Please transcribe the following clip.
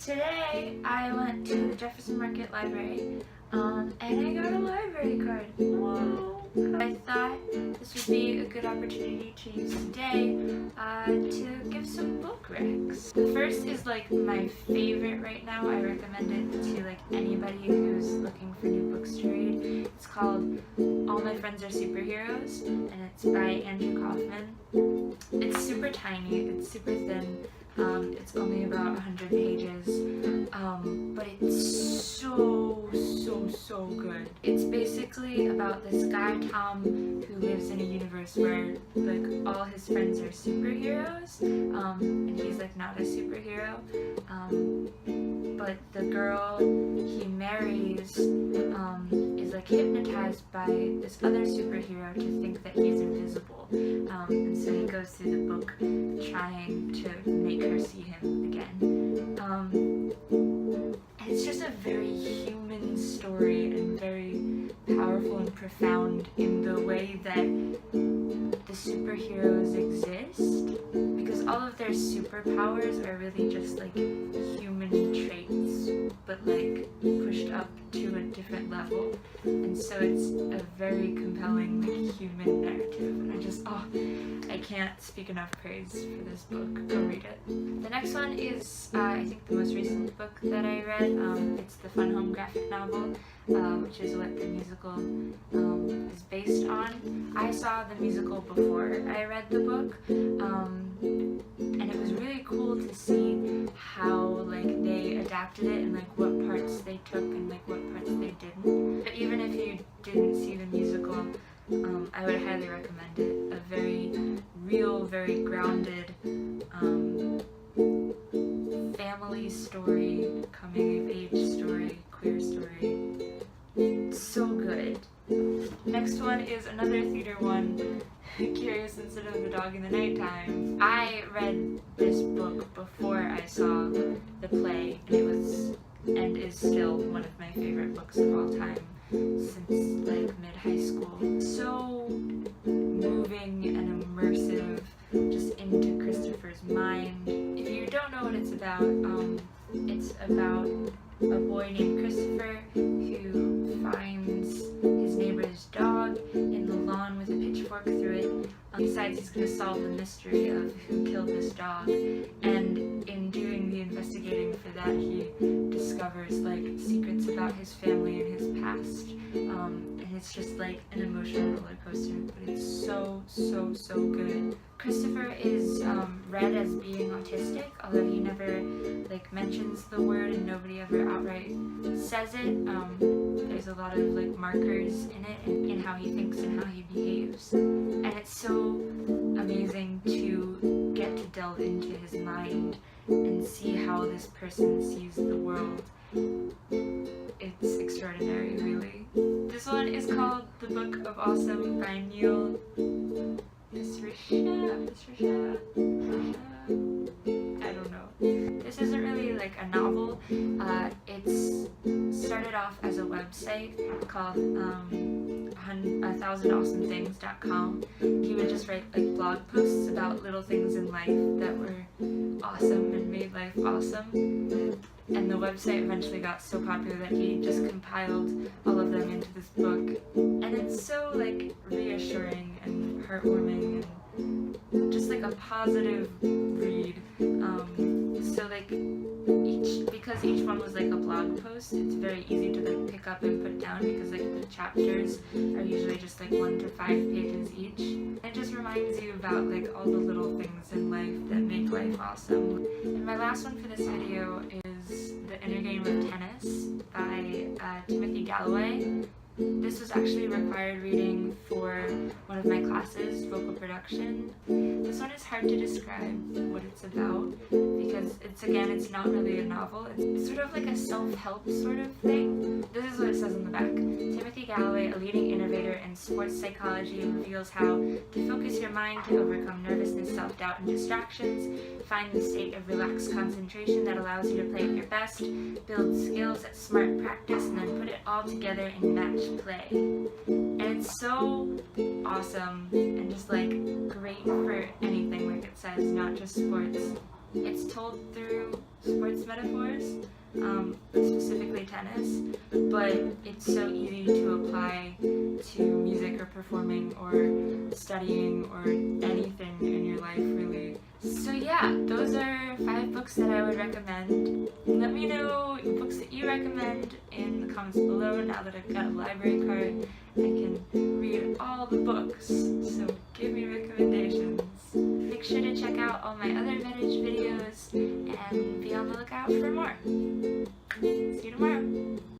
Today I went to the Jefferson Market Library and I got a library card. Whoa! I thought this would be a good opportunity to use today to give some book recs. The first is like my favorite right now. I recommend it to like anybody who's looking for new books to read. It's called All My Friends Are Superheroes and it's by Andrew Kaufman. It's super tiny, it's super thin. It's only about 100 pages, but it's so good. It's basically about this guy, Tom, who lives in a universe where, like, all his friends are superheroes, and he's, like, not a superhero, but the girl he marries, is, like, hypnotized by this other superhero to think that he's invisible, and so he goes through the book trying to make her see him again. It's just a very human story and very powerful and profound in the way that the superheroes exist, because all of their superpowers are really just like human traits, but like pushed up to a different level, and so it's a very compelling like human narrative, and I can't speak enough praise for this book. Go read it. The next one is I think the most recent book that I read. It's the Fun Home graphic novel, which is what the musical is based on. I saw the musical before I read the book, and it was really cool to see how like they adapted it and like what parts they took and like what parts they didn't. But even if you didn't see the musical, I would highly recommend it. A very real, very grounded family story, coming of age story, queer story. So good. Next one is another theater one, Curious Incident of the Dog in the Nighttime. I read this book before I saw the play, and it was and is still one of my favorite books of all time since like mid-high school. So moving and immersive, just into Christopher's mind. If you don't know what it's about a boy named Christopher who finds his neighbor's dog in the lawn with a pitchfork through it. He decides he's going to solve the mystery of who killed this dog, and in doing the investigating for that, he discovers like secrets about his family and his past, and it's just like an emotional roller coaster, but it's so good. Christopher is read as being autistic, although he never like mentions the word and nobody ever outright says it. There's a lot of like markers in it and in how he thinks and how he behaves, and it's so amazing to get to delve into his mind and see how this person sees the world. It's extraordinary, really. This one is called The Book of Awesome by Neil Pasricha. I don't know. This isn't really like a novel. It's started off as a website called 1000awesomethings.com. He would just write like blog posts about little things in life that were awesome and made life awesome. And the website eventually got so popular that he just compiled all of them into this book. And it's so like reassuring and heartwarming and just like a positive read. So like because each one was like a blog post, it's very easy to like pick up and put down because like the chapters are usually just like 1 to 5 pages each. It just reminds you about like all the little things in life that make life awesome. And my last one for this video is The Inner Game of Tennis by Timothy Gallwey. This was actually required reading for one of my classes, vocal production. This one is hard to describe what it's about because it's not really a novel. It's sort of like a self-help sort of thing. This is what it says on the back. Timothy Gallwey, a leading innovator in sports psychology, reveals how to focus your mind to overcome nervousness, self-doubt, and distractions, find the state of relaxed concentration that allows you to play at your best, build skills at smart practice, and then put it all together in match play. And it's so awesome and just like great for anything, like it says, not just sports. It's told through sports metaphors, specifically tennis, but it's so easy to apply to music or performing or studying or anything in your life, really. So yeah, those are 5 books that I would recommend. Let me know books that you recommend in the comments below now that I've got a library card and can read all the books. So give me recommendations. Make sure to check out all my other